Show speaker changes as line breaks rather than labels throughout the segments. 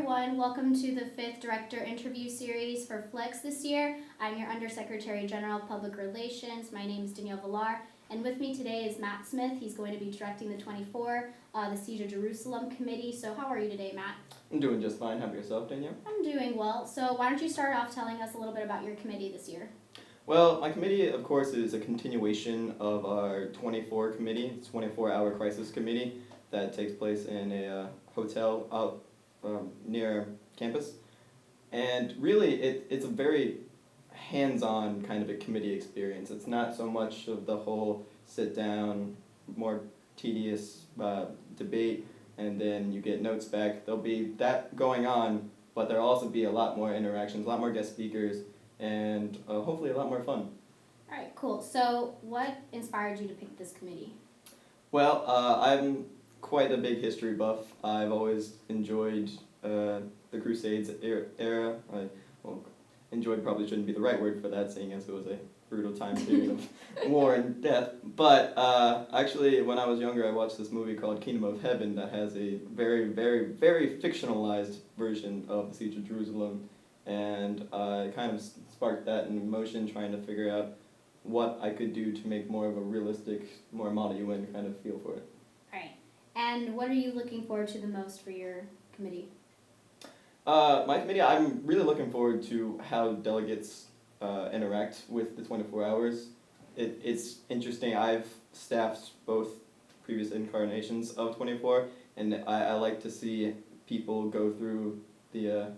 everyone. Welcome to the 5th Director Interview Series for FLCS this year. I'm your Undersecretary General of Public Relations. My name is Danielle Villar, and with me today is Matt Smith. He's going to be directing the 24, the Siege of Jerusalem Committee. So how are you today, Matt?
I'm doing just fine. How about yourself, Danielle?
I'm doing well. So why don't you start off telling us a little bit about your committee this year?
Well, my committee, of course, is a continuation of our 24 committee. It's 24-hour crisis committee that takes place in a hotel out near campus. And really, it's a very hands-on kind of a committee experience. It's not so much of the whole sit-down, more tedious debate, and then you get notes back. There'll be that going on, but there'll also be a lot more interactions, a lot more guest speakers, and hopefully a lot more fun.
All right, cool. So what inspired you to pick this committee?
Well, I'm quite a big history buff. I've always enjoyed the Crusades era. Enjoyed probably shouldn't be the right word for that, seeing as it was a brutal time period of war and death. But actually, when I was younger, I watched this movie called Kingdom of Heaven that has a very, very, very fictionalized version of the Siege of Jerusalem. And I kind of sparked that in motion, trying to figure out what I could do to make more of a realistic, more model UN kind of feel for it.
All right. And what are you looking forward to the most for your committee?
My committee, I'm really looking forward to how delegates interact with the 24 hours. It's interesting. I've staffed both previous incarnations of 24, and I like to see people go through the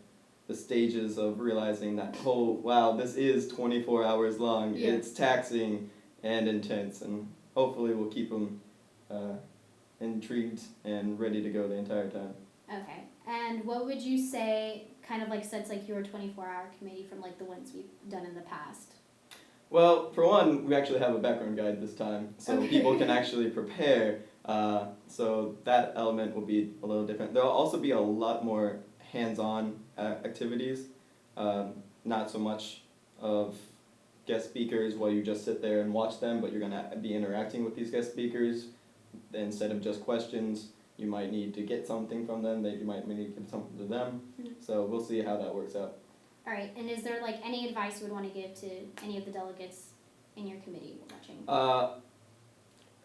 stages of realizing that, oh, wow, this is 24 hours long.
Yeah.
It's taxing and intense, and hopefully we'll keep them intrigued and ready to go the entire time.
Okay. And what would you say kind of like sets like your 24-hour committee from like the ones we've done in the past?
Well, for one, we actually have a background guide this time, so
Okay.
people can actually prepare. So that element will be a little different. There will also be a lot more hands-on activities, not so much of guest speakers while you just sit there and watch them, but you're going to be interacting with these guest speakers. Instead of just questions, you might need to get something from them, that you might need to give something to them.
Mm-hmm.
So we'll see how that works out.
All right. And is there like any advice you would want to give to any of the delegates in your committee watching?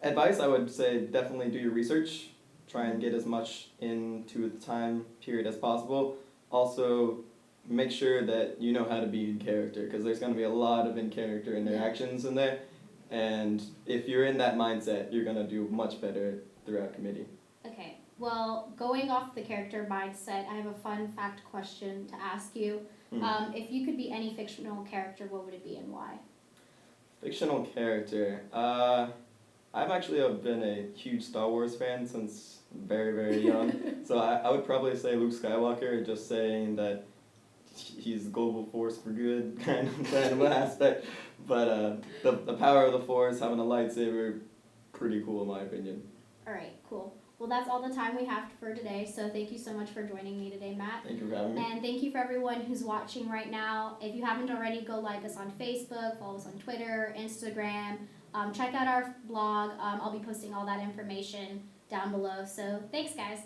Advice, I would say definitely do your research. Try and get as much into the time period as possible. Also, make sure that you know how to be in character, because there's going to be a lot of in-character interactions in there. And if you're in that mindset, you're going to do much better throughout committee.
Okay. Well, going off the character mindset, I have a fun fact question to ask you. If you could be any fictional character, what would it be and why?
Fictional character. I've actually been a huge Star Wars fan since very, very young. So I would probably say Luke Skywalker, just saying that he's the global force for good kind of aspect. But the power of the Force, having a lightsaber, pretty cool in my opinion.
All right, cool. Well, that's all the time we have for today, so thank you so much for joining me today, Matt.
Thank you for having me.
And thank you for everyone who's watching right now. If you haven't already, go like us on Facebook, follow us on Twitter, Instagram. Check out our blog. I'll be posting all that information down below. So thanks, guys.